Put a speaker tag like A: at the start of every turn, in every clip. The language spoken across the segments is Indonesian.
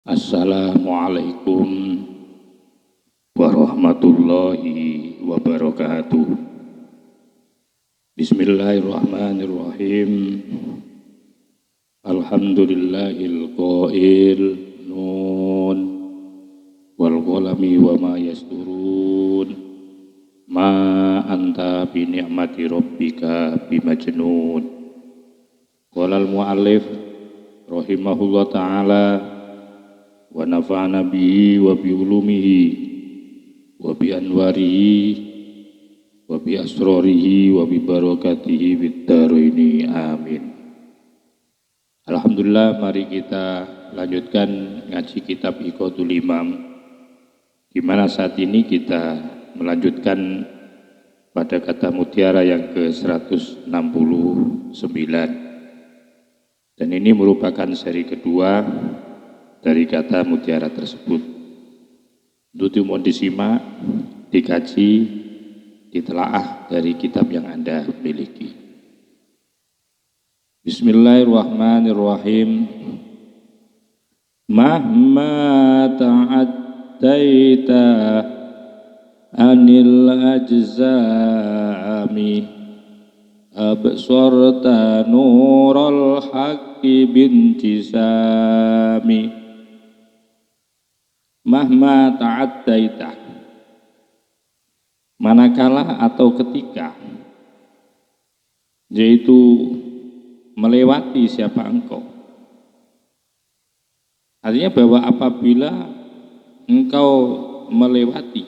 A: Assalamualaikum warahmatullahi wabarakatuh. Bismillahirrahmanirrahim. Alhamdulillahil qail nun wal qalami wa ma yasturun ma anta bi ni'mati rabbika bimajnun. Qala al muallif rahimahullah ta'ala wa nafa'ana bihi wa bi ulumihi wa bi anwarihi wa bi asrarihi wa bi barakatihi fid dharaini amin. Alhamdulillah, mari kita lanjutkan ngaji kitab Iqadul Imam, di mana saat ini kita melanjutkan pada kata mutiara yang ke-169, dan ini merupakan seri kedua dari kata mutiara tersebut. Untuk mohon disimak, dikaji, ditelaah dari kitab yang Anda miliki. Bismillahirrahmanirrahim. Mahma ta'addaita anil ajzami absorta nurul haqqi bintisami. Mahma ta'addaita, manakala atau ketika, yaitu melewati siapa engkau. Artinya bahwa apabila engkau melewati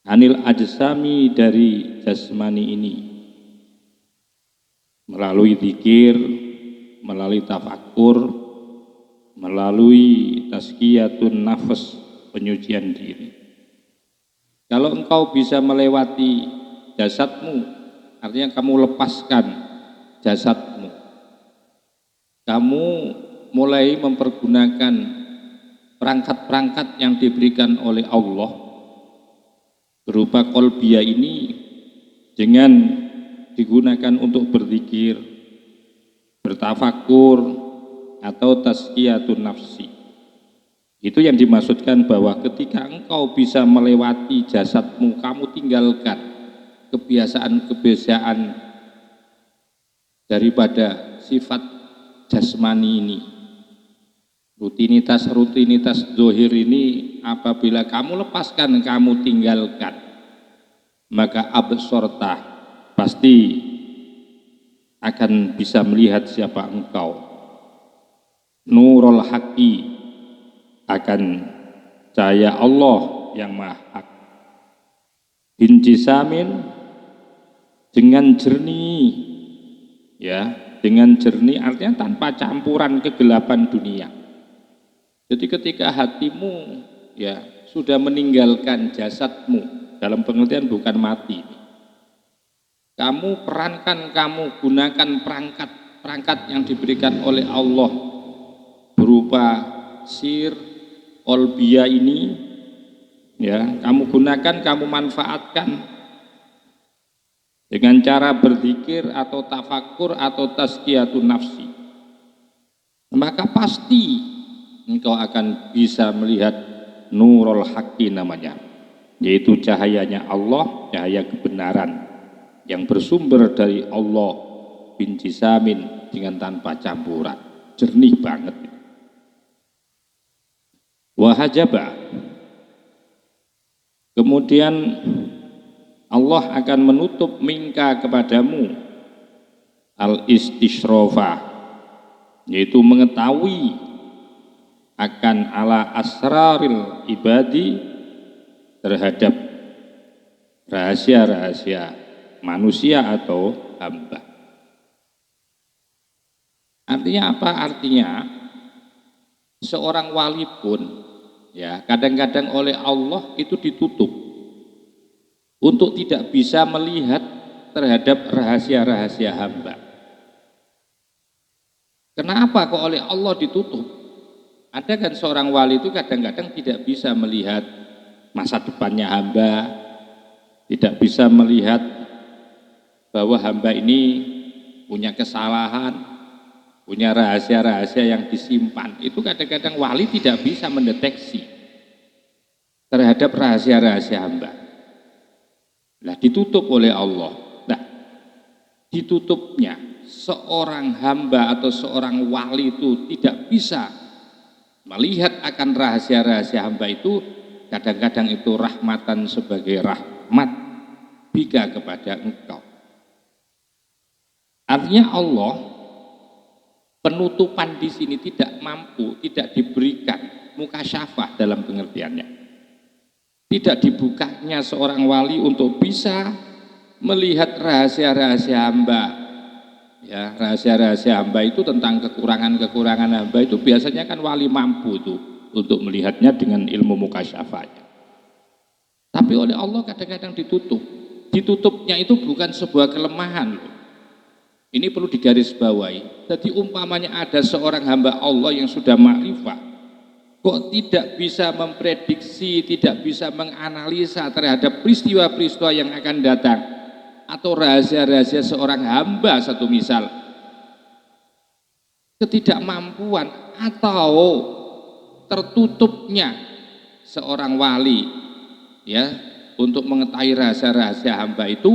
A: anil ajsami, dari jasmani ini, melalui zikir, melalui tafakkur, melalui tazkiyatun nafs, penyucian diri. Kalau engkau bisa melewati jasadmu, artinya kamu lepaskan jasadmu, kamu mulai mempergunakan perangkat-perangkat yang diberikan oleh Allah berupa qalbiyah ini, dengan digunakan untuk berzikir, bertafakur, atau tazkiyatun nafsi. Itu yang dimaksudkan bahwa ketika engkau bisa melewati jasadmu, kamu tinggalkan kebiasaan-kebiasaan daripada sifat jasmani ini, rutinitas zahir ini, apabila kamu lepaskan, kamu tinggalkan, maka absorta, pasti akan bisa melihat siapa engkau. Nurul haqqi, akan cahaya Allah yang maha hak. Bintisamin, dengan jernih, ya, dengan jernih artinya tanpa campuran kegelapan dunia. Jadi ketika hatimu, ya, sudah meninggalkan jasadmu, dalam pengertian bukan mati, kamu perankan, kamu gunakan perangkat yang diberikan oleh Allah berupa sir qalbiyah ini, ya, kamu gunakan, kamu manfaatkan dengan cara berzikir atau tafakur atau tazkiyatun nafsi, maka pasti engkau akan bisa melihat nurul haqqi namanya, yaitu cahayanya Allah, cahaya kebenaran yang bersumber dari Allah, bintisamin, dengan tanpa campuran, jernih banget. Wahajaba, kemudian Allah akan menutup minka kepadamu al-istisrofa, yaitu mengetahui akan ala asraril ibadi, terhadap rahasia-rahasia manusia atau hamba. Artinya apa? Artinya seorang wali pun, ya, kadang-kadang oleh Allah itu ditutup untuk tidak bisa melihat terhadap rahasia-rahasia hamba. Kenapa kok oleh Allah ditutup? Ada kan seorang wali itu kadang-kadang tidak bisa melihat masa depannya hamba, tidak bisa melihat bahwa hamba ini punya kesalahan, punya rahasia-rahasia yang disimpan. Itu kadang-kadang wali tidak bisa mendeteksi terhadap rahasia-rahasia hamba. Nah, ditutup oleh Allah. Nah, ditutupnya seorang hamba atau seorang wali itu tidak bisa melihat akan rahasia-rahasia hamba itu, kadang-kadang itu rahmatan sebagai rahmat bika kepada engkau. Artinya Allah penutupan di sini tidak mampu, tidak diberikan mukasyafah dalam pengertiannya. Tidak dibukanya seorang wali untuk bisa melihat rahasia-rahasia hamba. Ya, rahasia-rahasia hamba itu tentang kekurangan-kekurangan hamba itu biasanya kan wali mampu tuh untuk melihatnya dengan ilmu mukasyafahnya. Tapi oleh Allah kadang-kadang ditutup. Ditutupnya itu bukan sebuah kelemahan loh. Ini perlu digarisbawahi. Jadi umpamanya ada seorang hamba Allah yang sudah makrifah, kok tidak bisa memprediksi, tidak bisa menganalisa terhadap peristiwa-peristiwa yang akan datang, atau rahasia-rahasia seorang hamba, satu misal, ketidakmampuan atau tertutupnya seorang wali ya untuk mengetahui rahasia-rahasia hamba itu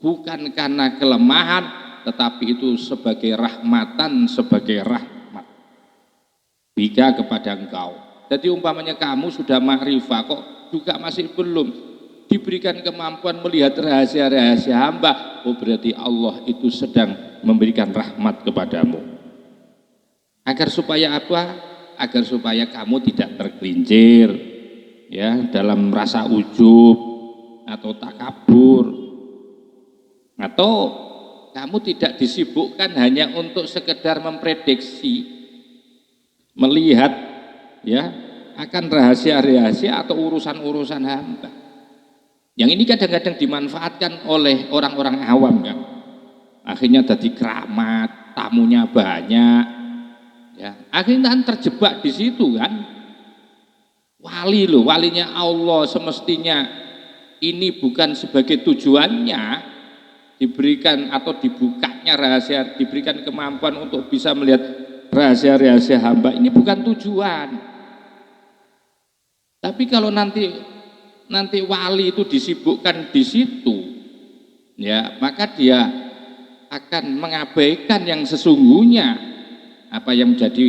A: bukan karena kelemahan, tetapi itu sebagai rahmatan, sebagai rahmat bika kepada engkau. Jadi umpamanya kamu sudah makrifah kok juga masih belum diberikan kemampuan melihat rahasia-rahasia hamba, oh berarti Allah itu sedang memberikan rahmat kepadamu. Agar supaya apa? Agar supaya kamu tidak tergelincir ya dalam rasa ujub atau takabur, atau kamu tidak disibukkan hanya untuk sekedar memprediksi, melihat ya akan rahasia-rahasia atau urusan-urusan hamba. Yang ini kadang-kadang dimanfaatkan oleh orang-orang awam kan. Akhirnya jadi keramat, tamunya banyak. Ya, akhirnya kan terjebak di situ kan. Wali loh, walinya Allah semestinya ini bukan sebagai tujuannya diberikan atau dibukanya rahasia, diberikan kemampuan untuk bisa melihat rahasia-rahasia hamba, ini bukan tujuan. Tapi kalau nanti wali itu disibukkan di situ, ya maka dia akan mengabaikan yang sesungguhnya, apa yang menjadi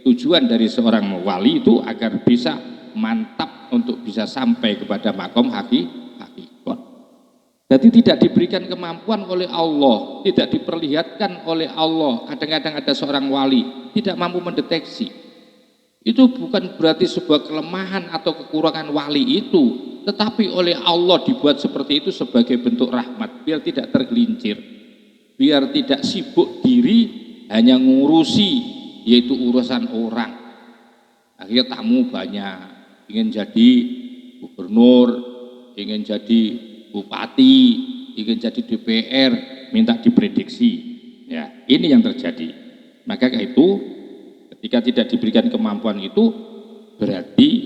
A: tujuan dari seorang wali itu agar bisa mantap untuk bisa sampai kepada makom hakikat. Jadi tidak diberikan kemampuan oleh Allah, tidak diperlihatkan oleh Allah. Kadang-kadang ada seorang wali tidak mampu mendeteksi. Itu bukan berarti sebuah kelemahan atau kekurangan wali itu, tetapi oleh Allah dibuat seperti itu sebagai bentuk rahmat, biar tidak tergelincir, biar tidak sibuk diri hanya ngurusi yaitu urusan orang. Akhirnya tamu banyak, ingin jadi gubernur, ingin jadi bupati, ingin jadi DPR, minta diprediksi. Ya, ini yang terjadi. Maka itu ketika tidak diberikan kemampuan itu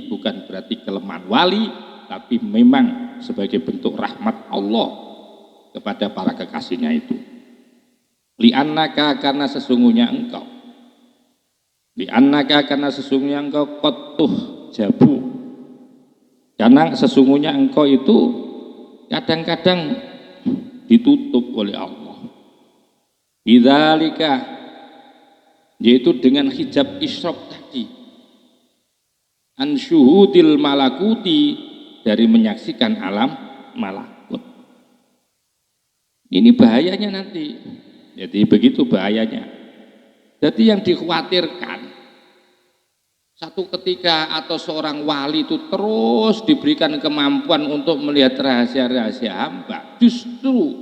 A: bukan berarti kelemahan wali, tapi memang sebagai bentuk rahmat Allah kepada para kekasihnya itu. Li'annaka karena sesungguhnya engkau. Li'annaka karena sesungguhnya engkau kotuh jabu. Karena sesungguhnya engkau itu kadang-kadang ditutup oleh Allah. Bidzalika, yaitu dengan hijab isyraq tadi, an syuhudil malakuti, dari menyaksikan alam malakut. Ini bahayanya nanti. Jadi begitu bahayanya. Jadi yang dikhawatirkan satu ketika atau seorang wali itu terus diberikan kemampuan untuk melihat rahasia-rahasia hamba, justru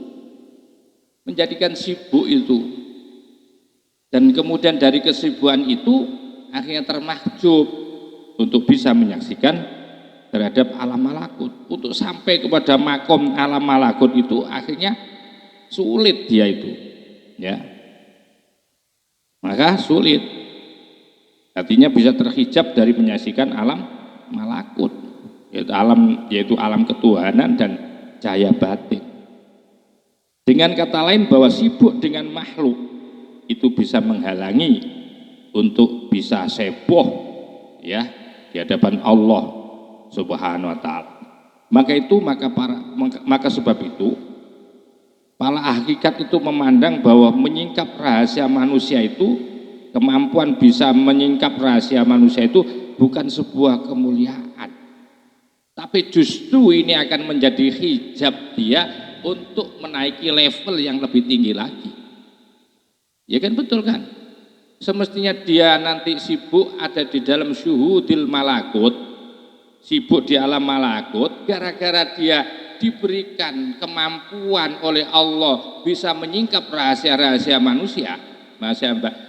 A: menjadikan sibuk itu, dan kemudian dari kesibukan itu akhirnya termahjub untuk bisa menyaksikan terhadap alam malakut. Untuk sampai kepada makom alam malakut itu akhirnya sulit dia itu ya, maka sulit. Artinya bisa terhijab dari menyaksikan alam malakut, yaitu alam ketuhanan dan cahaya batin. Dengan kata lain bahwa sibuk dengan makhluk itu bisa menghalangi untuk bisa seboh ya di hadapan Allah Subhanahu wa taala. Maka sebab itu para hakikat itu memandang bahwa menyingkap rahasia manusia itu, kemampuan bisa menyingkap rahasia manusia itu bukan sebuah kemuliaan, tapi justru ini akan menjadi hijab dia untuk menaiki level yang lebih tinggi lagi. Ya kan, betul kan? Semestinya dia nanti sibuk ada di dalam syuhudil malakut, sibuk di alam malakut, gara-gara dia diberikan kemampuan oleh Allah bisa menyingkap rahasia-rahasia manusia,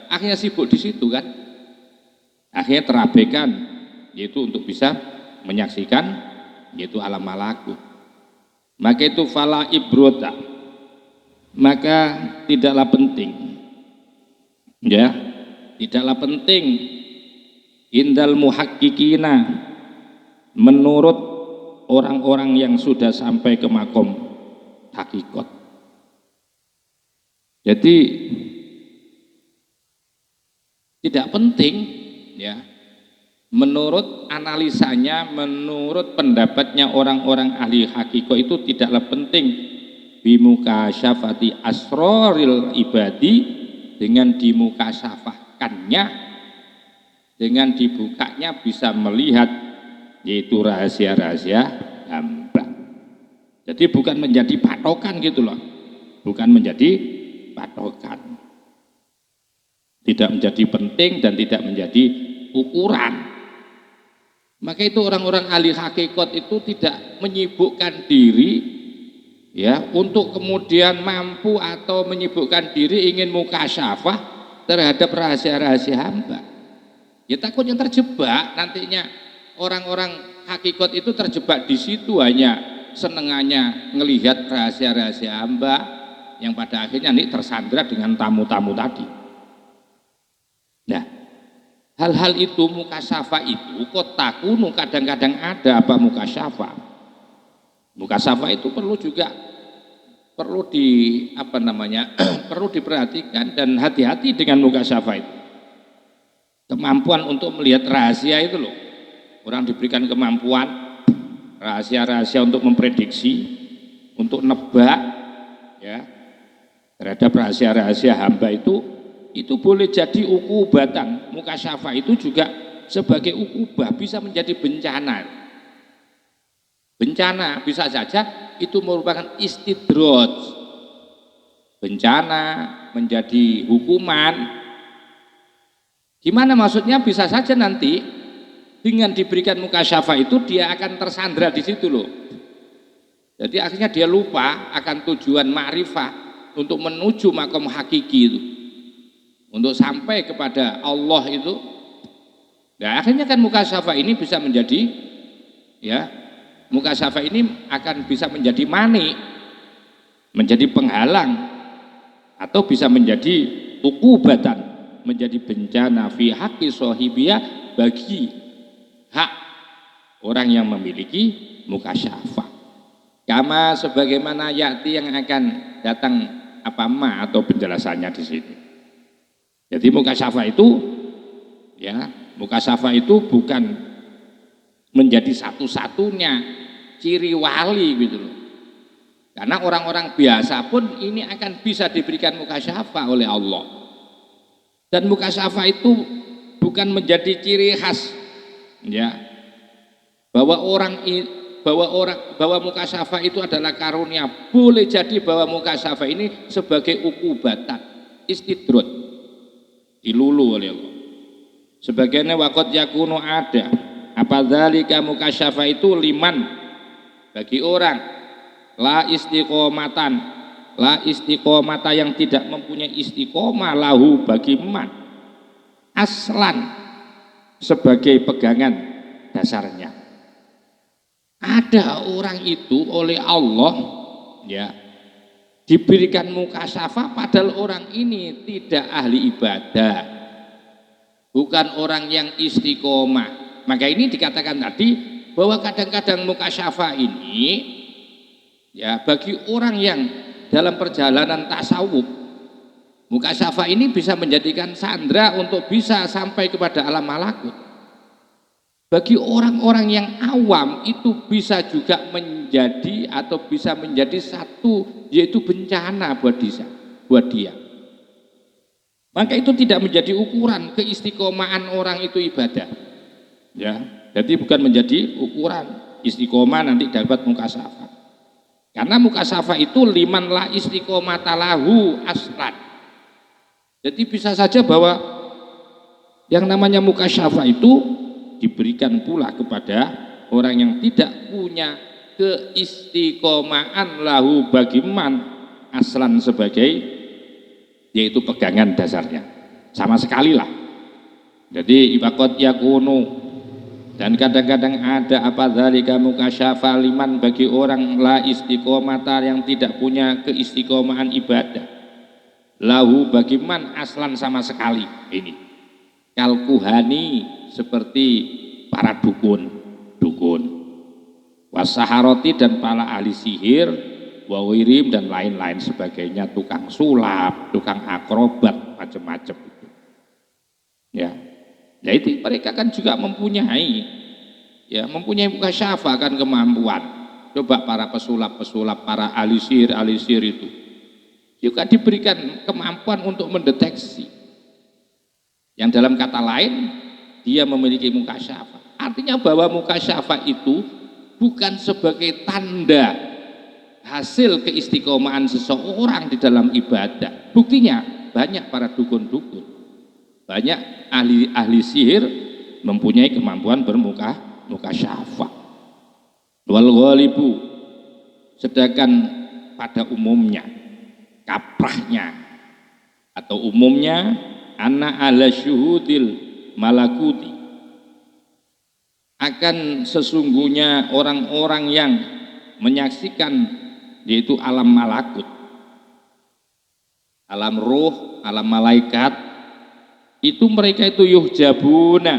A: akhirnya sibuk di situ kan, akhirnya terabaikan, yaitu untuk bisa menyaksikan yaitu alam malakut. Maka itu fala ibrota, maka tidaklah penting ya, tidaklah penting indal muhakkikina, menurut orang-orang yang sudah sampai ke makom hakikat. Jadi tidak penting ya, menurut analisanya, menurut pendapatnya orang-orang ahli hakikat itu tidaklah penting bimukasyafati asroril ibadi, dengan dimukasyafakannya, dengan dibukanya bisa melihat yaitu rahasia-rahasia hamba. Jadi bukan menjadi patokan gitu loh, bukan menjadi patokan, tidak menjadi penting dan tidak menjadi ukuran. Maka itu orang-orang ahli hakikat itu tidak menyibukkan diri ya untuk kemudian mampu atau menyibukkan diri ingin mukasyafah terhadap rahasia-rahasia hamba. Ya takutnya terjebak nantinya. Orang-orang hakikat itu terjebak di situ, hanya senengannya ngelihat rahasia-rahasia hamba yang pada akhirnya nih tersandra dengan tamu-tamu tadi. Nah, hal-hal itu mukasyafah itu kotakunu kadang-kadang ada apa mukasyafah. Mukasyafah itu perlu perlu diperhatikan dan hati-hati dengan mukasyafah itu. Kemampuan untuk melihat rahasia itu loh. Orang diberikan kemampuan rahasia-rahasia untuk memprediksi, untuk nebak ya terhadap rahasia-rahasia hamba itu boleh jadi ukubatan. Mukasyafah itu juga sebagai ukubah, bisa menjadi bencana. Bencana bisa saja itu merupakan istidraj. Bencana menjadi hukuman. Gimana maksudnya? Bisa saja nanti dengan diberikan mukasyafah itu dia akan tersandra di situ loh. Jadi akhirnya dia lupa akan tujuan ma'rifah untuk menuju makom hakiki itu, untuk sampai kepada Allah itu. Nah akhirnya kan mukasyafah ini bisa menjadi ya, mukasyafah ini akan bisa menjadi mani, menjadi penghalang, atau bisa menjadi ukubatan, menjadi bencana fi haqqi shahibiyah, bagi hak orang yang memiliki mukasyafah. Kama sebagaimana yakti yang akan datang atau penjelasannya di sini. Jadi mukasyafah itu ya, mukasyafah itu bukan menjadi satu-satunya ciri wali gitu loh. Karena orang-orang biasa pun ini akan bisa diberikan mukasyafah oleh Allah. Dan mukasyafah itu bukan menjadi ciri khas ya, bahwa mukasyafah itu adalah karunia. Boleh jadi bahwa mukasyafah ini sebagai ukubatan, istidraj, dilulu oleh Allah. Sebagiannya waqad yakunu ada apa dzalika mukasyafah itu liman, bagi orang la istiqomata yang tidak mempunyai istiqomah, lahu bagi man aslan, sebagai pegangan dasarnya. Ada orang itu oleh Allah ya diberikan mukasyafah padahal orang ini tidak ahli ibadah, bukan orang yang istiqomah. Maka ini dikatakan tadi bahwa kadang-kadang mukasyafah ini ya bagi orang yang dalam perjalanan tasawuf Mukasyafah ini bisa menjadikan sandra untuk bisa sampai kepada alam malakut. Bagi orang-orang yang awam itu bisa juga menjadi atau bisa menjadi satu, yaitu bencana buat dia. Maka itu tidak menjadi ukuran keistiqomahan orang itu ibadah. Ya, jadi bukan menjadi ukuran istiqomah nanti dapat mukasyafah. Karena mukasyafah itu liman la istiqomata lahu aslan. Jadi bisa saja bahwa yang namanya mukasyafah itu diberikan pula kepada orang yang tidak punya keistiqomahan lahu bagiman aslan sebagai yaitu pegangan dasarnya sama sekali lah. Jadi ibaqat yakunu, dan kadang-kadang ada apa dzalika mukasyafah liman bagi orang la istiqomata yang tidak punya keistiqomahan ibadah lahu bagiman aslan sama sekali. Ini kalkuhani seperti para dukun wasaharoti dan para ahli sihir wawirim dan lain-lain sebagainya, tukang sulap, tukang akrobat, macam-macam itu. Ya, itu mereka kan juga mempunyai mukasyafah kan kemampuan. Coba para pesulap, para ahli sihir itu juga diberikan kemampuan untuk mendeteksi. Yang dalam kata lain dia memiliki mukasyafah. Artinya bahwa mukasyafah itu bukan sebagai tanda hasil keistiqomahan seseorang di dalam ibadah. Buktinya banyak para dukun-dukun, banyak ahli sihir mempunyai kemampuan bermukasyafah. Wal ghalibu, sedangkan pada umumnya kaprahnya atau umumnya anna ala syuhudil malakuti, akan sesungguhnya orang-orang yang menyaksikan yaitu alam malakut, alam ruh, alam malaikat, itu mereka itu yuhjabuna,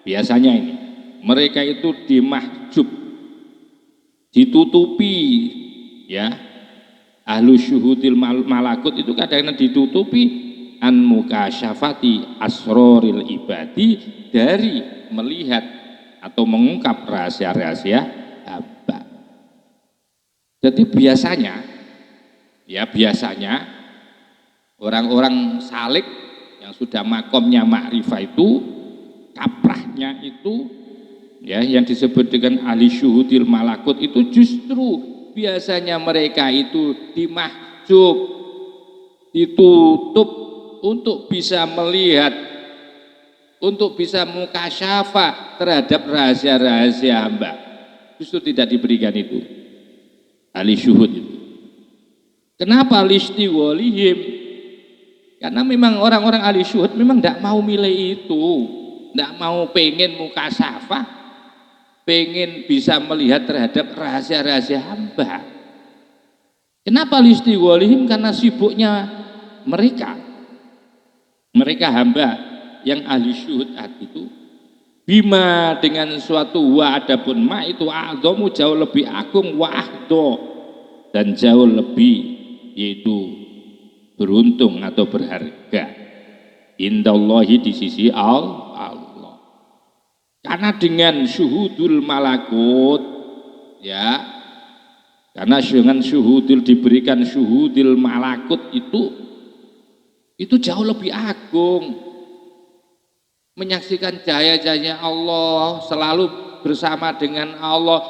A: biasanya ini mereka itu dimahjub, ditutupi, ya. Ahlu syuhudil malakut itu kadang-kadang ditutupi an mukasyafati asroril ibadi, dari melihat atau mengungkap rahasia-rahasia hamba. Jadi biasanya orang-orang salik yang sudah makomnya ma'rifah itu, kaprahnya itu ya, yang disebut dengan ahli syuhudil malakut itu justru biasanya mereka itu dimahjub, ditutup untuk bisa melihat, untuk bisa mukasyafah terhadap rahasia-rahasia hamba. Justru tidak diberikan itu ahli syuhud itu. Kenapa listiwalihim? Karena memang orang-orang ahli syuhud memang tidak mau milih itu, tidak mau pengen mukasyafah, pengen bisa melihat terhadap rahasia-rahasia hamba. Kenapa listiwalihim? Karena sibuknya mereka hamba yang ahli syuhud itu bima, dengan suatu wa, adapun ma itu a'dhamu, jauh lebih agung, wa ahdo, dan jauh lebih yaitu beruntung atau berharga indallahi, di sisi Allah. Karena dengan syuhudul malakut, ya, karena dengan syuhudul, diberikan syuhudul malakut itu jauh lebih agung, menyaksikan cahaya-cahaya Allah, selalu bersama dengan Allah.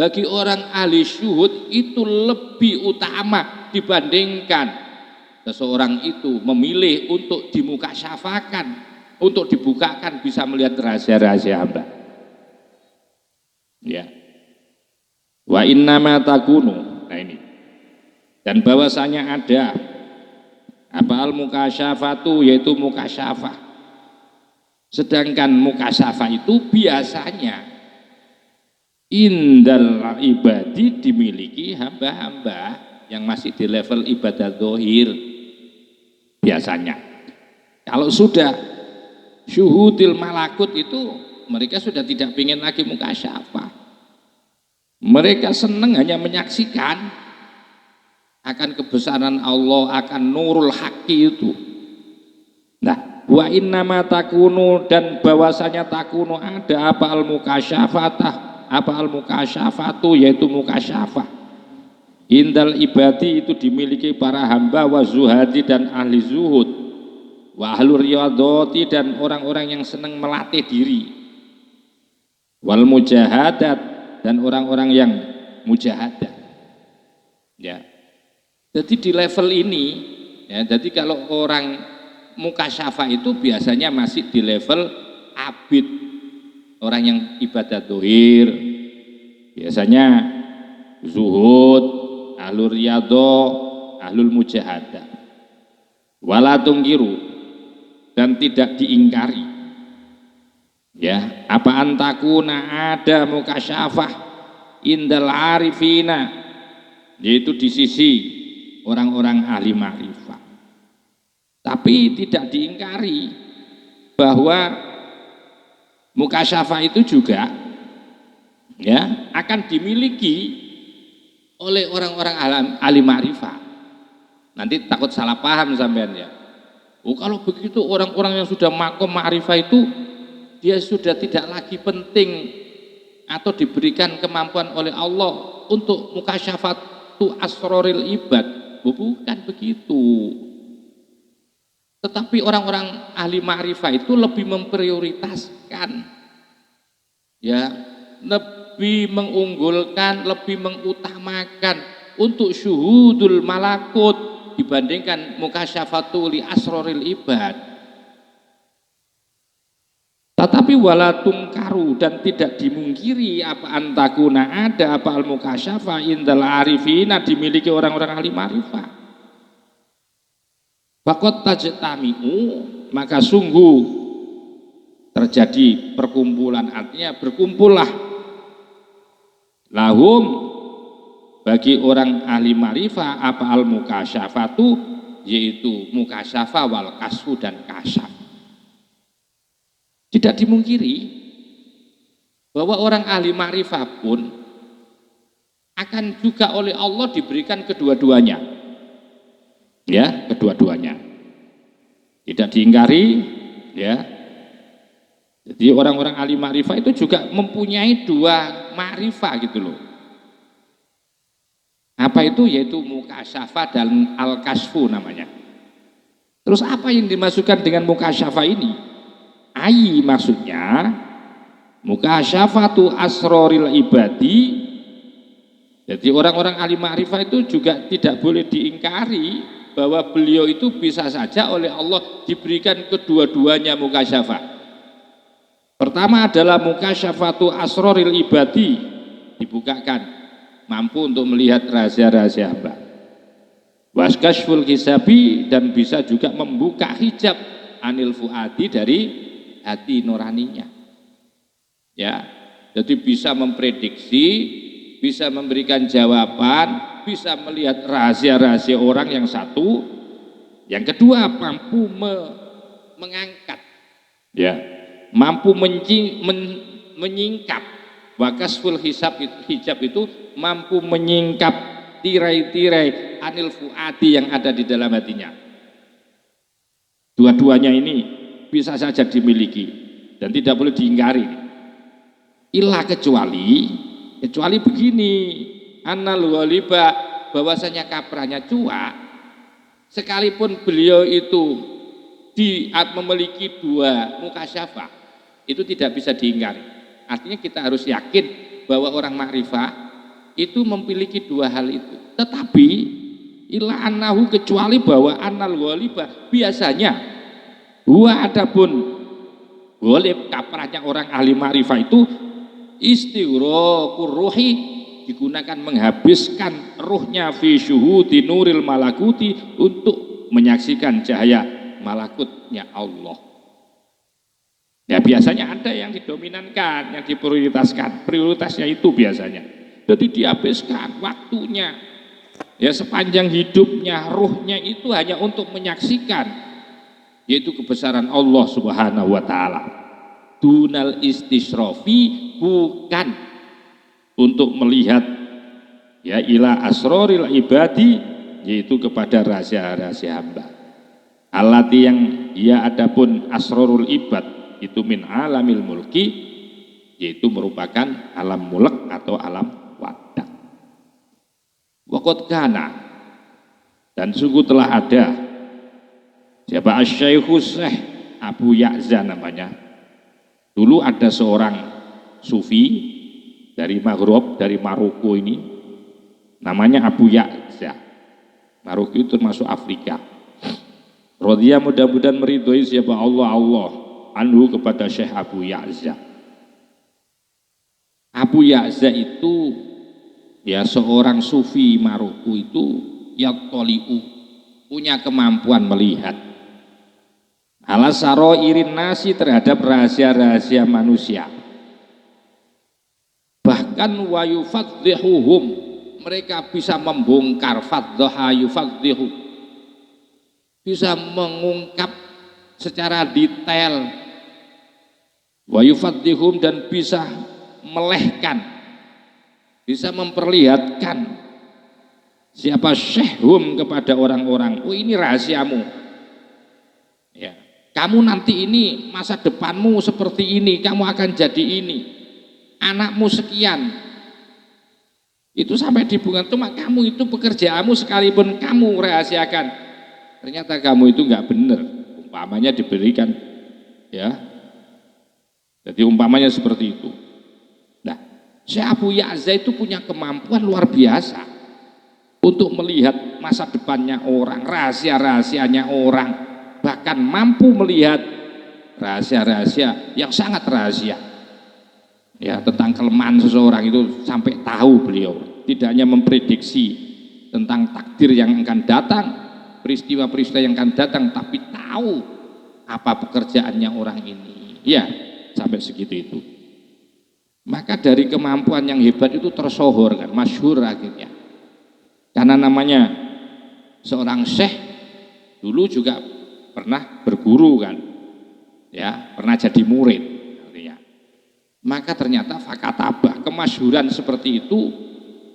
A: Bagi orang ahli syuhud itu lebih utama dibandingkan seseorang itu memilih untuk dimukasyafahkan, untuk dibukakan, bisa melihat rahasia-rahasia hamba. Ya. Wa innama takunu. Nah ini. Dan bahwasanya ada apa al mukasyafatu, yaitu mukasyafah. Sedangkan mukasyafah itu biasanya indal ibadi, dimiliki hamba-hamba yang masih di level ibadah dohir. Biasanya kalau sudah syuhudil malakut itu, mereka sudah tidak ingin lagi mukasyafah. Mereka senang hanya menyaksikan, akan kebesaran Allah, akan nurul haqqi itu. Nah, wa innama takunu, dan bahwasanya takunu ada apa al-mukasyafatah, apa al-mukasyafatu, yaitu mukasyafah. Indal ibadi itu dimiliki para hamba, wa zuhadi dan ahli zuhud, wa ahlur riyadhati dan orang-orang yang senang melatih diri, wal mujahadat dan orang-orang yang mujahadah. Ya. Jadi di level ini, ya, jadi kalau orang mukasyafah itu biasanya masih di level abid, orang yang ibadah dohir, biasanya zuhud, ahlul riyadhah, ahlul mujahadah. Wala tungkiru, dan tidak diingkari. Ya, apa antakuna ada mukasyafah indal arifina, yaitu di sisi orang-orang ahli ma'rifah. Tapi tidak diingkari bahwa mukasyafah itu juga, ya, akan dimiliki oleh orang-orang ahli ma'rifah. Nanti takut salah paham sampean ya. Oh, kalau begitu orang-orang yang sudah makom ma'rifah itu dia sudah tidak lagi penting atau diberikan kemampuan oleh Allah untuk mukasyafatu asroril ibad. Bukan begitu. Tetapi orang-orang ahli ma'rifah itu lebih memprioritaskan, ya, lebih mengunggulkan, lebih mengutamakan untuk syuhudul malakut dibandingkan mukasyafatu li asroril ibad. Tetapi wala tungkaru, dan tidak dimungkiri apa antakuna ada apa al mukasyafah indal arifina dimiliki orang-orang ahli ma'rifah. Faqad tajtami'u, maka sungguh terjadi perkumpulan, artinya berkumpullah lahum bagi orang ahli ma'rifah apa al mukasyafatu, yaitu mukasyafah wal kasfu dan kasyaf. Tidak dimungkiri bahwa orang ahli ma'rifah pun akan juga oleh Allah diberikan kedua-duanya, ya, kedua-duanya tidak diingkari, ya. Jadi orang-orang ahli ma'rifah itu juga mempunyai dua ma'rifah gitu loh. Apa itu? Yaitu mukasyafah dan al-kasfu namanya. Terus apa yang dimasukkan dengan mukasyafah ini? Ai, maksudnya mukasyafatu asroril ibadi. Jadi orang-orang ahli ma'rifah itu juga tidak boleh diingkari bahwa beliau itu bisa saja oleh Allah diberikan kedua-duanya mukasyafah. Pertama adalah mukasyafatu asroril ibadi, dibukakan, mampu untuk melihat rahasia-rahasia hamba. Waskashful hisabi, dan bisa juga membuka hijab anil fuadi, dari hati nuraninya, ya. Jadi bisa memprediksi, bisa memberikan jawaban, bisa melihat rahasia-rahasia orang yang satu. Yang kedua, mampu mengangkat, ya, mampu menyingkap. Wakasful hijab itu mampu menyingkap tirai-tirai anil fuadi yang ada di dalam hatinya. Dua-duanya ini bisa saja dimiliki dan tidak boleh diingkari. Ilah kecuali begini, annal waliba, bahwasanya kaprahnya cuak, sekalipun beliau itu memiliki dua mukasyafah, itu tidak bisa diingkari. Artinya kita harus yakin bahwa orang ma'rifah itu memiliki dua hal itu. Tetapi ilah annahu, kecuali bahwa annal waliba, biasanya adapun golib, kaprahnya orang ahli ma'rifah itu istighraqur ruhi, digunakan menghabiskan ruhnya fi syuhudi nuril malakuti, untuk menyaksikan cahaya malakutnya Allah. Ya, biasanya ada yang didominankan, yang diprioritaskan, prioritasnya itu biasanya. Jadi dihabiskan waktunya, ya, sepanjang hidupnya, ruhnya itu hanya untuk menyaksikan, yaitu kebesaran Allah Subhanahu wa ta'ala. Dunal istisrofi, bukan untuk melihat, ya, ila asroril ibadi, yaitu kepada rahasia-rahasia hamba. Allati yang ia adapun asrorul ibad itu min alamil mulki, yaitu merupakan alam mulk atau alam wadah. Waqad kana, dan sungguh telah ada siapa Asy-Syaikh Abu Ya'za namanya. Dulu ada seorang sufi dari Maghrib, dari Maroko ini, namanya Abu Ya'za. Maroko itu termasuk Afrika. Radhiya, mudah-mudahan meridhoi siapa Allah anhu kepada Syekh Abu Ya'za. Abu Ya'za itu ya seorang sufi Maroko itu yaqtali'u, punya kemampuan melihat ala sarairin nasi, terhadap rahasia-rahasia manusia. Bahkan wa yufadhihuhum, mereka bisa membongkar, fadhaha yufadhihu, bisa mengungkap secara detail, wa yufadhihum, dan bisa melehkan, bisa memperlihatkan siapa syekhum kepada orang-orang, oh ini rahasiamu ya, kamu nanti ini masa depanmu seperti ini, kamu akan jadi ini, anakmu sekian, itu sampai dibungkam. Cuma kamu itu pekerjaanmu sekalipun kamu rahasiakan, ternyata kamu itu nggak benar, umpamanya diberikan ya, jadi umpamanya seperti itu. Nah, Syekh Abu Ya'za itu punya kemampuan luar biasa untuk melihat masa depannya orang, rahasia-rahasianya orang, bahkan mampu melihat rahasia-rahasia yang sangat rahasia ya, tentang kelemahan seseorang itu sampai tahu beliau. Tidak hanya memprediksi tentang takdir yang akan datang, peristiwa-peristiwa yang akan datang, tapi tahu apa pekerjaannya orang ini ya, sampai segitu itu. Maka dari kemampuan yang hebat itu tersohor kan, masyhur akhirnya, karena namanya seorang syekh dulu juga pernah berguru kan ya, pernah jadi murid artinya. Maka ternyata fakatabah, kemasyhuran seperti itu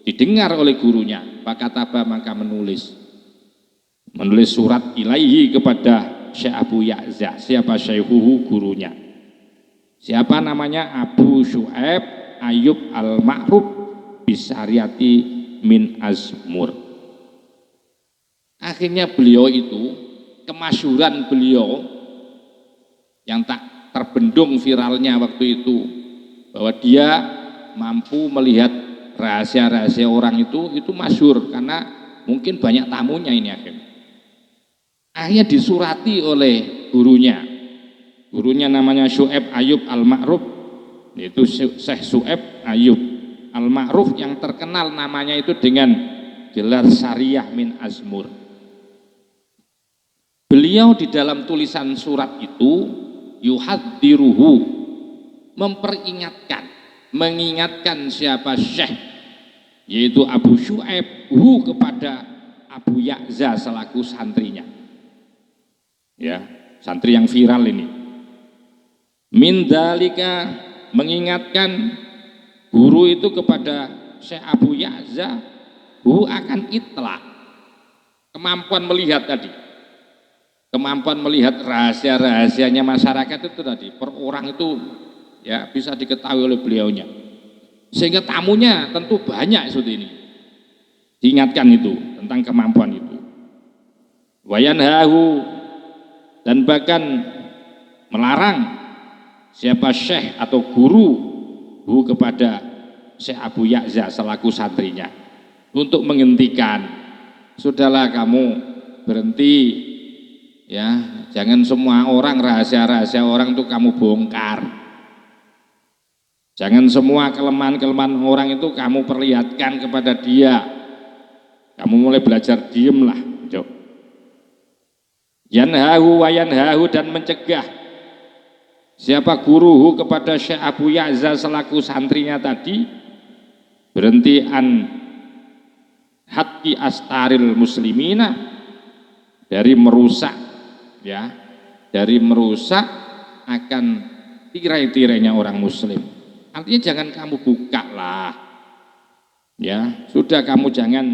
A: didengar oleh gurunya. Fakatabah, maka menulis surat ilaihi kepada Syekh Abu Ya'za. Siapa syekhuhu, gurunya. Siapa namanya? Abu Syu'aib Ayyub al-Ma'ruf bisyariati min Azmur. Akhirnya beliau itu, kemasyhuran beliau yang tak terbendung viralnya waktu itu, bahwa dia mampu melihat rahasia-rahasia orang itu masyhur karena mungkin banyak tamunya ini. Akhirnya disurati oleh gurunya namanya Syu'aib Ayyub al-Ma'ruf, yaitu Syekh Syu'aib Ayyub al-Ma'ruf yang terkenal namanya itu dengan gelar Syariah min Azmur. Beliau di dalam tulisan surat itu yuhadziruhu, mengingatkan siapa Syekh, yaitu Abu Syu'aib kepada Abu Ya'za selaku santrinya ya, santri yang viral ini. Min dalika, mengingatkan guru itu kepada Syekh Abu Ya'za akan itlaq, kemampuan melihat tadi, kemampuan melihat rahasia-rahasianya masyarakat itu tadi, per orang itu ya bisa diketahui oleh beliaunya, sehingga tamunya tentu banyak seperti ini. Diingatkan itu tentang kemampuan itu. Wayanhahu, dan bahkan melarang siapa syekh atau guru kepada Syekh Abu Ya'za selaku santrinya untuk menghentikan, sudahlah kamu berhenti ya, jangan semua orang, rahasia-rahasia orang itu kamu bongkar, jangan semua kelemahan-kelemahan orang itu kamu perlihatkan kepada dia, kamu mulai belajar diemlah. Yanhahu wa yanhahu, dan mencegah siapa guruhu kepada Syekh Abu Ya'za selaku santrinya tadi berhenti an hati astaril muslimina, dari merusak ya, dari merusak akan tirai-tirainya orang muslim. Artinya jangan kamu buka lah ya, sudah kamu jangan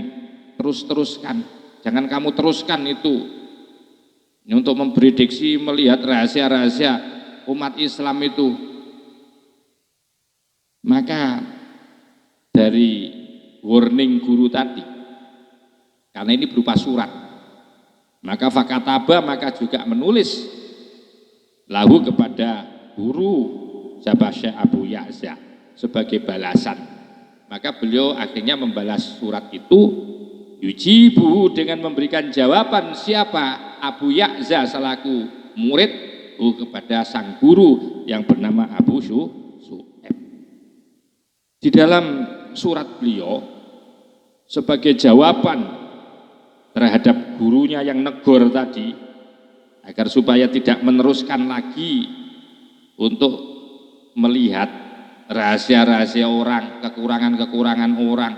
A: terus-teruskan, Jangan kamu teruskan itu untuk memprediksi melihat rahasia-rahasia umat Islam itu. Maka dari warning guru tadi, karena ini berupa surat, maka fakataba, maka juga menulis lahu kepada guru Syekh Abu Ya'za sebagai balasan. Maka beliau akhirnya membalas surat itu, yujibu, dengan memberikan jawaban siapa? Abu Ya'za selaku murid kepada sang guru yang bernama Abu Su'eb. Di dalam surat beliau sebagai jawaban terhadap gurunya yang negor tadi, agar supaya tidak meneruskan lagi untuk melihat rahasia-rahasia orang, kekurangan-kekurangan orang.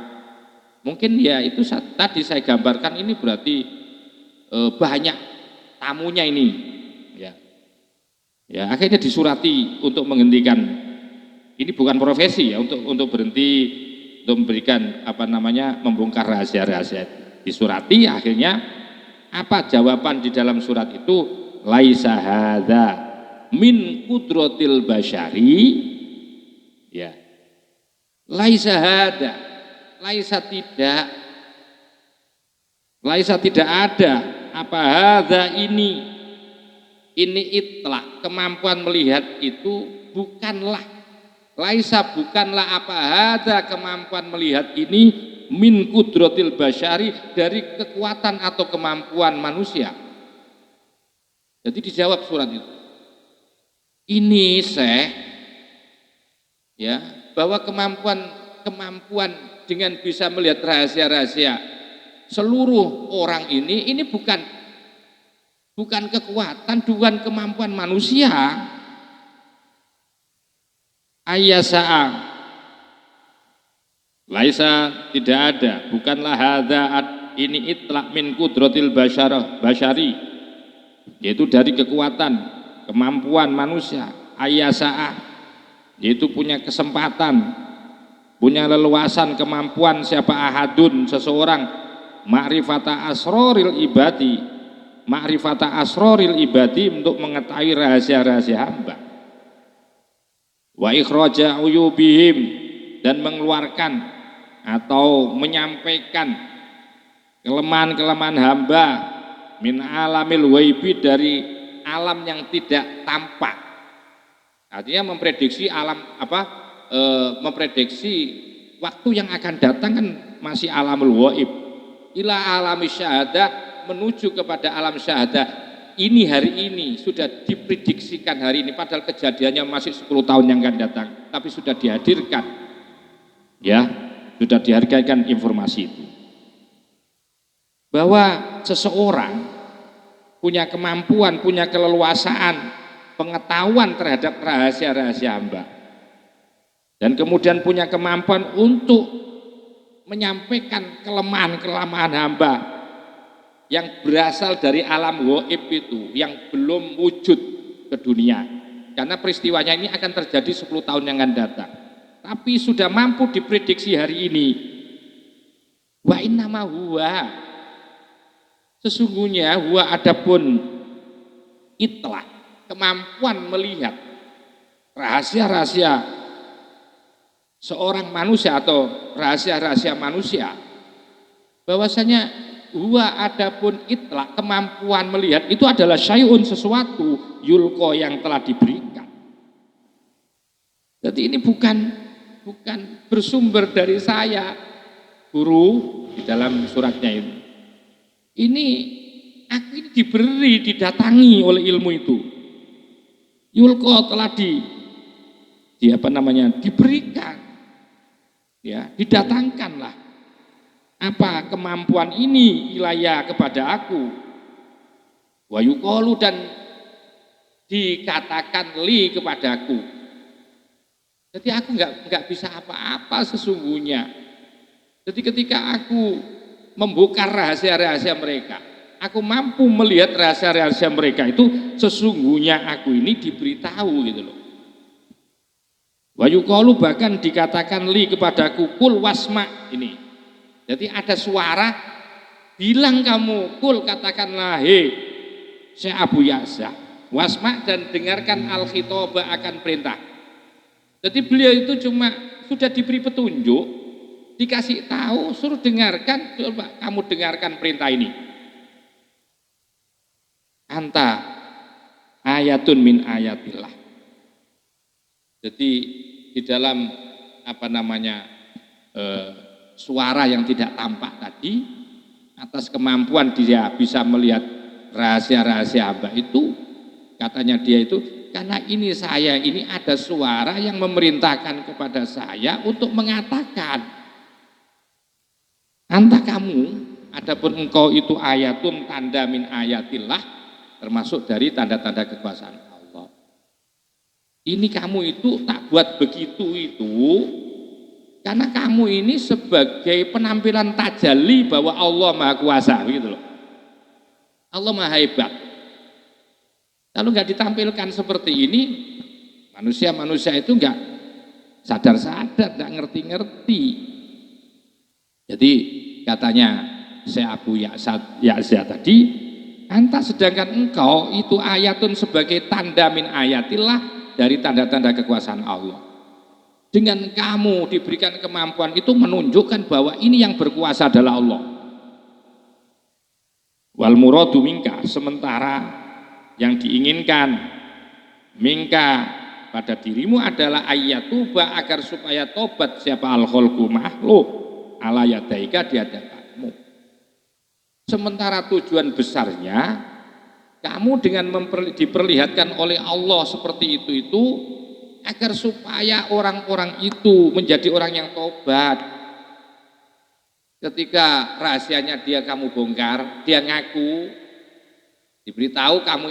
A: Mungkin ya itu tadi saya gambarkan, ini berarti banyak tamunya ini, ya akhirnya disurati untuk menghentikan. Ini bukan profesi ya, untuk berhenti, untuk memberikan membongkar rahasia-rahasia. Disurati, akhirnya apa jawaban di dalam surat itu? Laisa hadza min qudratil basyari, ya. Laisa hadza, laisa tidak ada apa hadza ini itlaq, kemampuan melihat itu bukanlah, laisa bukanlah apa hadza, kemampuan melihat ini min qudratil basyari, dari kekuatan atau kemampuan manusia. Jadi dijawab surat itu, ini ya, bahwa kemampuan dengan bisa melihat rahasia-rahasia seluruh orang ini bukan kekuatan, bukan kemampuan manusia. Ayyasa'a, laisa, tidak ada, bukanlah hadza ini itlaq min qudratil basyari, yaitu dari kekuatan kemampuan manusia. Ayyasa'a, yaitu punya kesempatan, punya leluasan kemampuan siapa ahadun, seseorang, ma'rifata asroril ibadi, untuk mengetahui rahasia-rahasia hamba, wa ikhraja uyubihim, dan mengeluarkan atau menyampaikan kelemahan-kelemahan hamba, min alamil waibi, dari alam yang tidak tampak. Artinya memprediksi memprediksi waktu yang akan datang kan masih alamul waib, ila alami syahadah, menuju kepada alam syahadah. Ini hari ini sudah diprediksikan hari ini, padahal kejadiannya masih 10 tahun yang akan datang, tapi sudah dihadirkan, ya, sudah dihargai informasi itu, bahwa seseorang punya kemampuan, punya keleluasaan pengetahuan terhadap rahasia-rahasia hamba, dan kemudian punya kemampuan untuk menyampaikan kelemahan-kelemahan hamba yang berasal dari alam gaib itu, yang belum wujud ke dunia, karena peristiwanya ini akan terjadi 10 tahun yang akan datang, tapi sudah mampu diprediksi hari ini. Wa innama huwa, sesungguhnya, huwa adapun itlaq, kemampuan melihat rahasia-rahasia seorang manusia atau rahasia-rahasia manusia, bahwasanya huwa adapun itlaq, kemampuan melihat itu adalah syai'un, sesuatu, yulko, yang telah diberikan. Jadi ini bukan bersumber dari saya, guru, di dalam suratnya ini. Ini aku ini diberi, didatangi oleh ilmu itu. Yulko, telah diberikan, ya, didatangkanlah apa kemampuan ini ilayah kepada aku, wa yuqalu, dan dikatakan li kepadaku. Jadi aku nggak bisa apa-apa sesungguhnya. Jadi ketika aku membongkar rahasia-rahasia mereka, aku mampu melihat rahasia-rahasia mereka itu, sesungguhnya aku ini diberitahu, gitu loh. Wa yuqalu, bahkan dikatakan li kepadaku, kul wasma, ini. Jadi ada suara Bilang kamu, kul katakanlah, he Syekh Abu Ya'za, wasma dan dengarkan al-khitobah akan perintah. Jadi beliau itu cuma sudah diberi petunjuk, dikasih tahu, suruh dengarkan, coba kamu dengarkan perintah ini. Anta ayatun min ayatillah. Jadi di dalam suara yang tidak tampak tadi, atas kemampuan dia bisa melihat rahasia-rahasia hamba itu, katanya dia itu, karena ini ada suara yang memerintahkan kepada saya untuk mengatakan, anta kamu, adapun engkau itu ayatun, tanda min ayatillah, termasuk dari tanda-tanda kekuasaan Allah. Ini kamu itu tak buat begitu itu, karena kamu ini sebagai penampilan tajalli bahwa Allah Maha Kuasa, begitu loh. Allah Maha Hebat. Kalau nggak ditampilkan seperti ini, manusia itu nggak sadar-sadar, nggak ngerti-ngerti. Jadi katanya Syekh Abu Ya'za tadi, anta sedangkan engkau itu ayatun sebagai tanda min ayatillah, dari tanda-tanda kekuasaan Allah. Dengan kamu diberikan kemampuan itu menunjukkan bahwa ini yang berkuasa adalah Allah. Wal muradu minka, sementara yang diinginkan minka pada dirimu adalah ayyatuba, agar supaya tobat siapa al-khalqu makhluk ala yadaika di hadapanmu. Sementara tujuan besarnya kamu dengan diperlihatkan oleh Allah seperti itu agar supaya orang-orang itu menjadi orang yang tobat. Ketika rahasianya dia kamu bongkar, dia ngaku, diberitahu kamu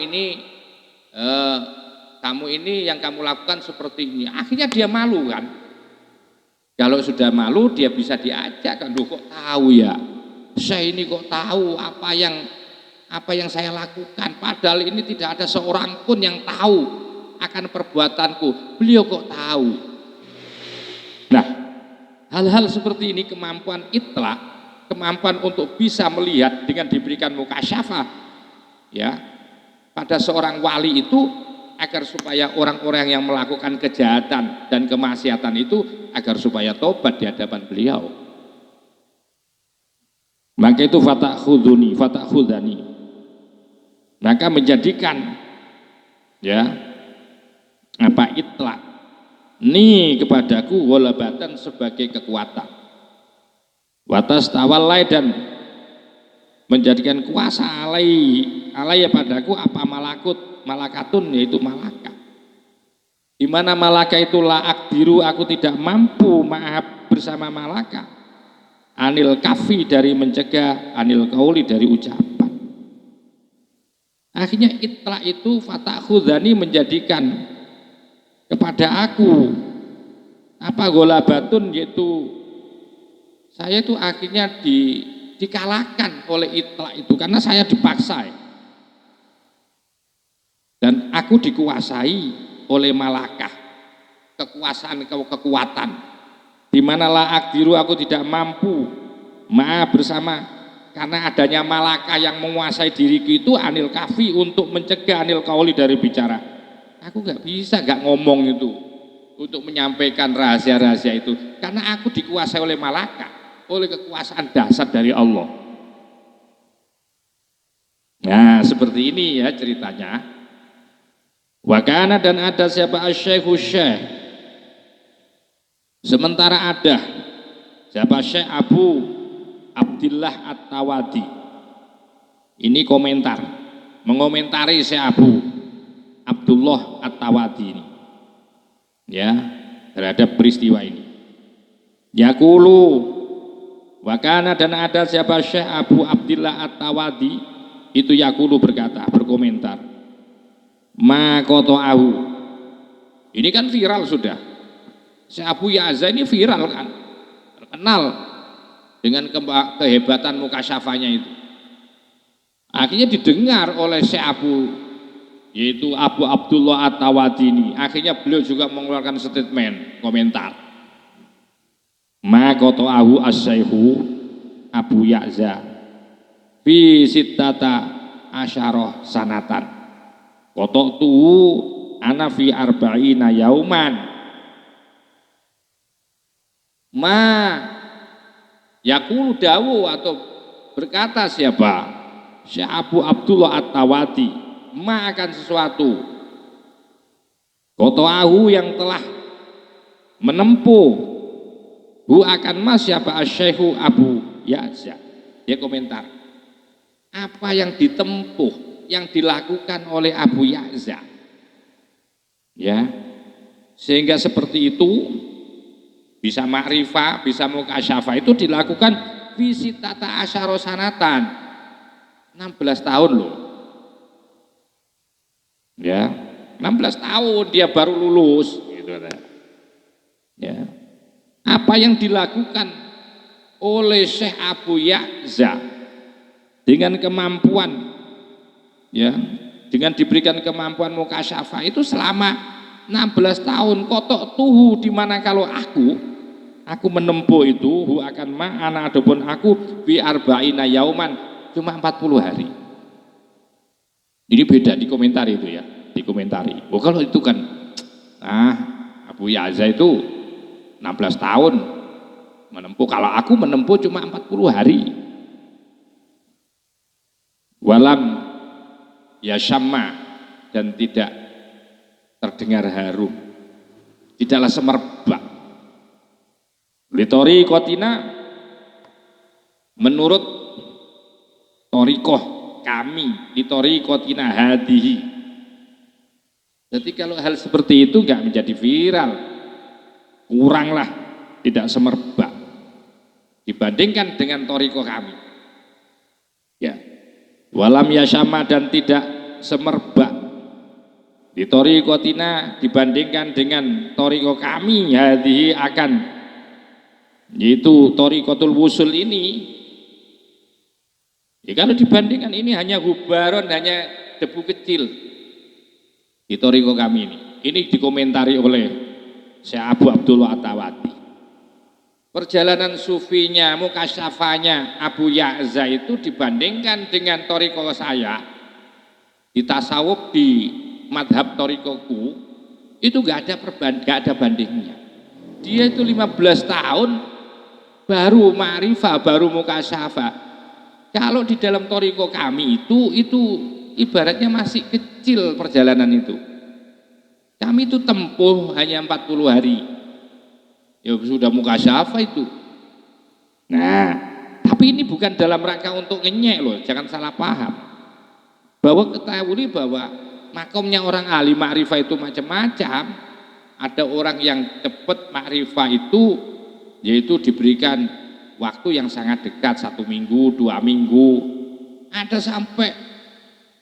A: ini yang kamu lakukan seperti ini, akhirnya dia malu kan. Kalau sudah malu dia bisa diajak kan, kok tahu ya, saya ini kok tahu apa yang saya lakukan, padahal ini tidak ada seorang pun yang tahu akan perbuatanku, beliau kok tahu. Nah, hal-hal seperti ini, kemampuan itlaq, kemampuan untuk bisa melihat dengan diberikan mukasyafah ya pada seorang wali itu, agar supaya orang-orang yang melakukan kejahatan dan kemaksiatan itu agar supaya tobat di hadapan beliau. Maka itu fatakhudani, maka menjadikan ya itlaq ni kepadaku ghalabatan sebagai kekuatan, watas tawallai dan menjadikan kuasa alai padaku apa malakatun, yaitu malaka, di mana malaka itu la akdiru, aku tidak mampu maaf bersama malaka, anil kafi dari mencegah, anil kauli dari ucapan. Akhirnya itlaq itu fatakhudani menjadikan kepada aku golabatun, yaitu saya itu akhirnya dikalahkan oleh itlaq itu karena saya dipaksa dan aku dikuasai oleh malakah, kekuatan, di mana la akdiru, aku tidak mampu bersama, karena adanya malakah yang menguasai diriku itu anil kafi, untuk mencegah anil kauli dari bicara. Aku nggak bisa nggak ngomong itu untuk menyampaikan rahasia-rahasia itu, karena aku dikuasai oleh malaka, oleh kekuasaan dasar dari Allah. Nah seperti ini ya ceritanya. Wakana, dan ada siapa asy-syaikhu syekh, sementara ada siapa Syekh Abu Abdillah At-Tawadi. Ini komentar, mengomentari Syekh Abu Abdullah At-Tawadi ini ya terhadap peristiwa ini. Yaqulu, wakana, dan ada siapa Syekh Abu Abdillah At-Tawadi itu yaqulu berkata, berkomentar, ma qata'ahu, ini kan viral sudah, Syekh Abu Ya'za ini viral kan, terkenal dengan kehebatan mukasyafahnya itu. Akhirnya didengar oleh Syekh Abu, yaitu Abu Abdullah At-Tawadi ini. Akhirnya beliau juga mengeluarkan statement, komentar, ma qata'ahu as-syaihu Abu Ya'za, fi sittata asyara sanatan. Kotok tu ana fi arba'ina yauman. Ma yaqulu dawu atau berkata siapa? Syekh Abu Abdullah At-Tawadi, ma akan sesuatu. Kotoahu yang telah menempuh hu akan mas siapa Syekhu Abu Ya'za. Dia komentar, apa yang ditempuh, yang dilakukan oleh Abu Ya'za, ya, sehingga seperti itu bisa ma'rifah, bisa mukasyafah, itu dilakukan visitata asyara sanatan, 16 tahun loh, ya, 16 tahun dia baru lulus, gitu, ya. Apa yang dilakukan oleh Syekh Abu Ya'za dengan kemampuan, ya, dengan diberikan kemampuan mukasyafah itu selama 16 tahun. Kotok tuhu, dimana kalau aku menempuh itu hu akan ma'ana adapun aku bi arba'ina yauman, cuma 40 hari. Ini beda di komentar itu, ya, dikomentari. Oh kalau itu kan Abu Ya'za itu 16 tahun menempuh, kalau aku menempuh cuma 40 hari. Walam yasyamma, dan tidak terdengar harum, tidaklah semerbak. Litori kotina, menurut torikoh kami, litori kotina hadihi. Jadi kalau hal seperti itu nggak menjadi viral, kuranglah, tidak semerbak dibandingkan dengan torikoh kami, ya. Walam yasyama, dan tidak semerbak di torikotina dibandingkan dengan toriko kami, hadihi akan, yaitu torikotul wusul ini, ya, kalau dibandingkan ini hanya hubaron, hanya debu kecil di toriko kami ini dikomentari oleh Syekh Abu Abdullah At-Tawadi. Perjalanan sufinya, mukasyafanya Abu Ya'za itu dibandingkan dengan toriko saya di tasawuf, di madhab torikoku itu gak ada bandingnya. Dia itu 15 tahun baru ma'rifah, baru mukasyafah. Kalau di dalam toriko kami itu ibaratnya masih kecil perjalanan itu. Kami itu tempuh hanya 40 hari. Ya sudah mukasyafah itu. Nah, tapi ini bukan dalam rangka untuk ngenyek loh, jangan salah paham. Bahwa ketahui bahwa makomnya orang ahli ma'rifah itu macam-macam. Ada orang yang cepat ma'rifah itu, yaitu diberikan waktu yang sangat dekat, 1 minggu, 2 minggu. Ada sampai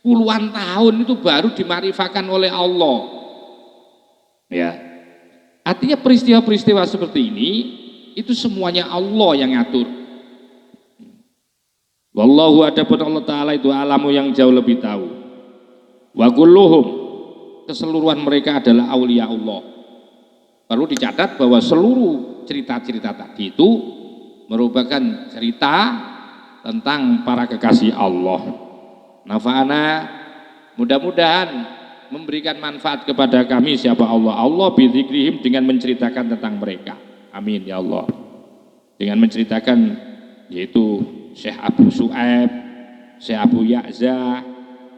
A: puluhan tahun itu baru dima'rifahkan oleh Allah, ya. Artinya peristiwa-peristiwa seperti ini itu semuanya Allah yang ngatur. Wallahu, adapun Allah Ta'ala itu alamu, yang jauh lebih tahu. Wa kulluhum, keseluruhan mereka adalah aulia Allah. Perlu dicatat bahwa seluruh cerita-cerita tadi itu merupakan cerita tentang para kekasih Allah. Nafa'ana, mudah-mudahan memberikan manfaat kepada kami siapa Allah bidzikrihim, dengan menceritakan tentang mereka. Amin ya Allah. Dengan menceritakan, yaitu Syekh Abu Su'aib, Syekh Abu Ya'za,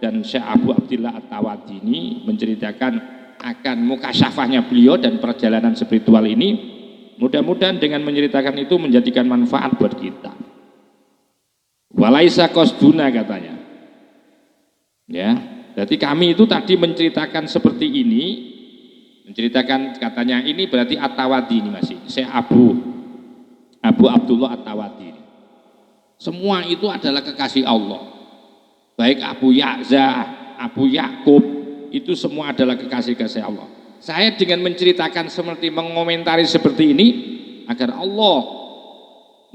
A: dan Syekh Abu Abdullah At-Tawadi ini menceritakan akan mukasyafahnya beliau dan perjalanan spiritual ini. Mudah-mudahan dengan menceritakan itu menjadikan manfaat buat kita. Walaisa qasduna, katanya, ya. Jadi kami itu tadi menceritakan seperti ini, menceritakan, katanya ini berarti At-Tawadi ini masih Syekh Abu Abdullah At-Tawadi. Semua itu adalah kekasih Allah. Baik Abu Ya'za, Abu Ya'qub, itu semua adalah kekasih-kekasih Allah. Saya dengan menceritakan seperti, mengomentari seperti ini agar Allah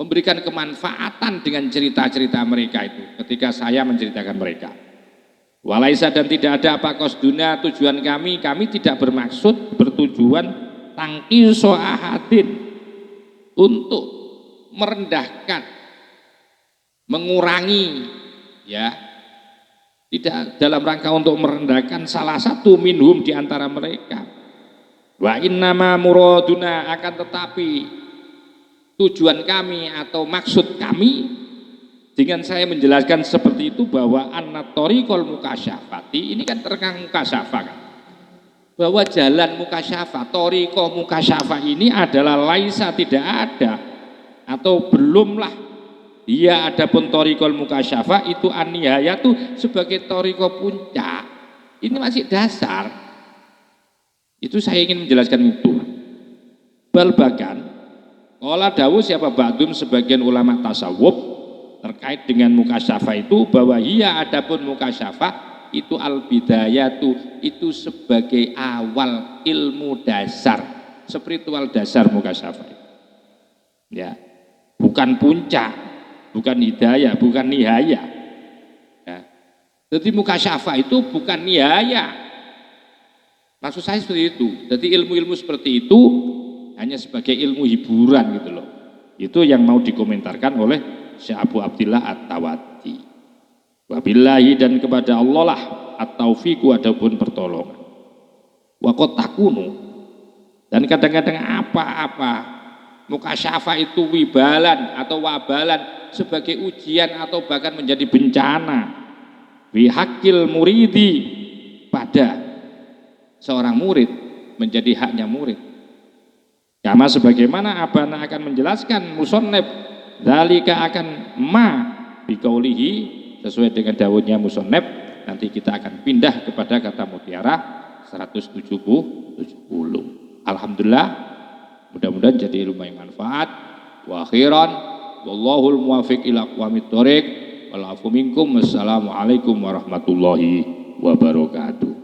A: memberikan kemanfaatan dengan cerita-cerita mereka itu ketika saya menceritakan mereka. Walaisa, dan tidak ada apa qasduna, tujuan kami tidak bermaksud, bertujuan tangqiso ahadin, untuk merendahkan, mengurangi Ya, tidak dalam rangka untuk merendahkan salah satu minhum di antara mereka. Wa innama muraduna, akan tetapi tujuan kami atau maksud kami dengan saya menjelaskan seperti itu bahwa an-tariqul mukasyafati, ini kan terkang mukasyafah kan, bahwa jalan mukasyafah, thariqah mukasyafah ini adalah laisa, tidak ada atau belumlah dia adapun thariqul mukasyafah itu an-nihayatu sebagai thariqah puncak. Ini masih dasar. Itu saya ingin menjelaskan itu. Bal bahkan qala dawuh siapa ba'dum sebagian ulama tasawuf terkait dengan mukasyafah itu bahwa iya adapun mukasyafah itu al-bidayatu, itu sebagai awal ilmu dasar, spiritual dasar mukasyafah. Ya. Bukan puncak, bukan hidayah, bukan nihaya. Ya. Jadi mukasyafah itu bukan nihaya. Maksud saya seperti itu. Jadi ilmu-ilmu seperti itu hanya sebagai ilmu hiburan gitu loh. Itu yang mau dikomentarkan oleh Syekh Abu Abdillah At-Tawaddi. Wabillahi, dan kepada Allah lah at-taufiqu, adapun pertolongan. Wa qad takunu, dan kadang-kadang apa-apa mukasyafah itu wibalan atau wabalan sebagai ujian atau bahkan menjadi bencana bihaqil muridi, pada seorang murid, menjadi haknya murid. Kama sebagaimana Abana akan menjelaskan musannif dzalika akan ma biqaulihi, sesuai dengan dawuhnya musannif. Nanti kita akan pindah kepada kata mutiara 170. Alhamdulillah, mudah-mudahan jadi ilmu yang manfaat. Wa akhiran wallahul muwaffiq ila aqwamit thoriq wal afu minkum. Wassalamualaikum warahmatullahi wabarakatuh.